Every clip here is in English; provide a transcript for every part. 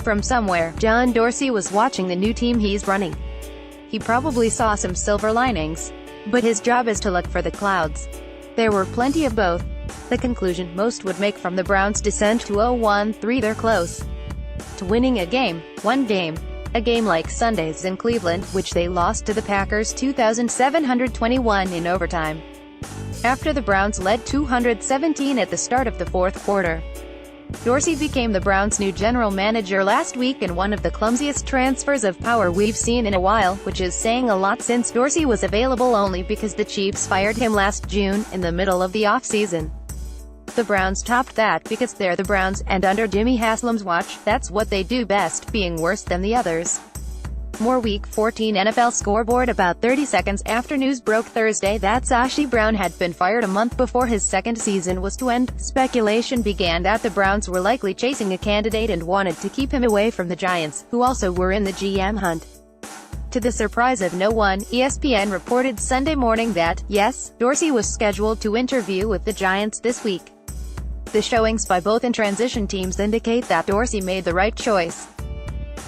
From somewhere, John Dorsey was watching the new team he's running. He probably saw some silver linings. But his job is to look for the clouds. There were plenty of both. The conclusion most would make from the Browns' descent to 0-1-3, they're close to winning a game, one game. A game like Sunday's in Cleveland, which they lost to the Packers 2,721 in overtime. After the Browns led 217 at the start of the fourth quarter. Dorsey became the Browns' new general manager last week in one of the clumsiest transfers of power we've seen in a while, which is saying a lot since Dorsey was available only because the Chiefs fired him last June, in the middle of the offseason. The Browns topped that because they're the Browns, and under Jimmy Haslam's watch, that's what they do best, being worse than the others. More Week 14 NFL scoreboard. About 30 seconds after news broke Thursday that Sashi Brown had been fired a month before his second season was to end, speculation began that the Browns were likely chasing a candidate and wanted to keep him away from the Giants, who also were in the GM hunt. To the surprise of no one, ESPN reported Sunday morning that, yes, Dorsey was scheduled to interview with the Giants this week. The showings by both in transition teams indicate that Dorsey made the right choice.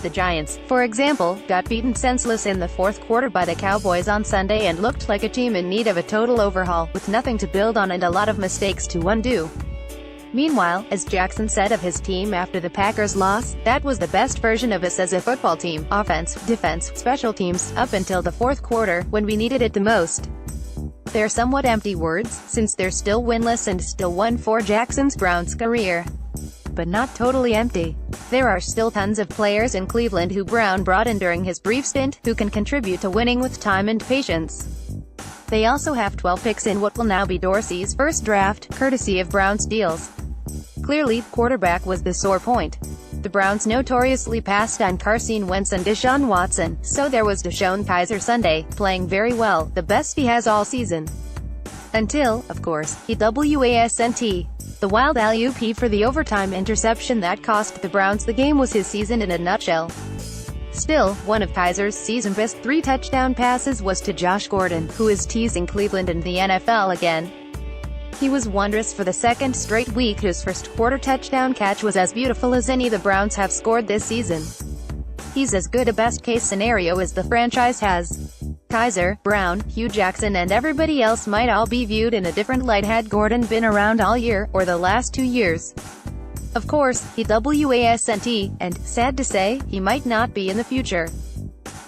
The Giants, for example, got beaten senseless in the fourth quarter by the Cowboys on Sunday and looked like a team in need of a total overhaul, with nothing to build on and a lot of mistakes to undo. Meanwhile, as Jackson said of his team after the Packers' loss, that was the best version of us as a football team, offense, defense, special teams, up until the fourth quarter, when we needed it the most. They're somewhat empty words, since they're still winless and still won for Jackson's Browns career. But not totally empty. There are still tons of players in Cleveland who Brown brought in during his brief stint, who can contribute to winning with time and patience. They also have 12 picks in what will now be Dorsey's first draft, courtesy of Browns deals. Clearly, quarterback was the sore point. The Browns notoriously passed on Carson Wentz and Deshaun Watson, so there was Deshaun Kaiser Sunday, playing very well, the best he has all season. Until, of course, he wasn't. The wild alley-oop for the overtime interception that cost the Browns the game was his season in a nutshell. Still, one of Kaiser's season-best 3 touchdown passes was to Josh Gordon, who is teasing Cleveland and the NFL again. He was wondrous for the second straight week. His first quarter touchdown catch was as beautiful as any the Browns have scored this season. He's as good a best-case scenario as the franchise has. Kaiser, Brown, Hugh Jackson and everybody else might all be viewed in a different light had Gordon been around all year, or the last 2 years. Of course, he wasn't, and, sad to say, he might not be in the future.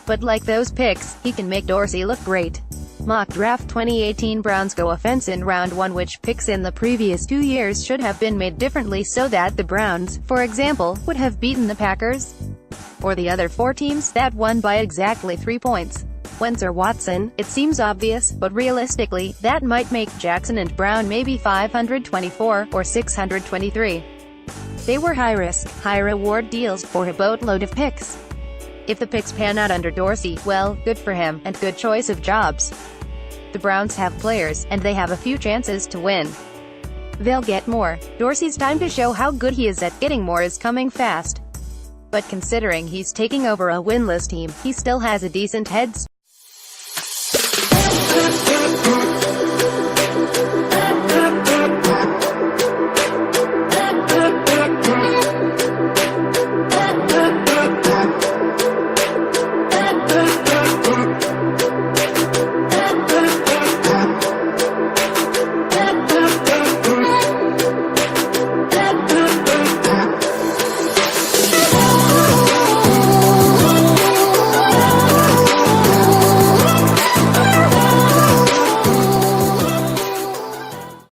But like those picks, he can make Dorsey look great. Mock Draft 2018 Browns go offense in round 1. Which picks in the previous 2 years should have been made differently so that the Browns, for example, would have beaten the Packers? Or the other 4 teams that won by exactly 3 points? Wentz or Watson? It seems obvious, but realistically, that might make Jackson and Brown maybe 524, or 623. They were high-risk, high-reward deals for a boatload of picks. If the picks pan out under Dorsey, well, good for him, and good choice of jobs. The Browns have players, and they have a few chances to win. They'll get more. Dorsey's time to show how good he is at getting more is coming fast. But considering he's taking over a winless team, he still has a decent head start.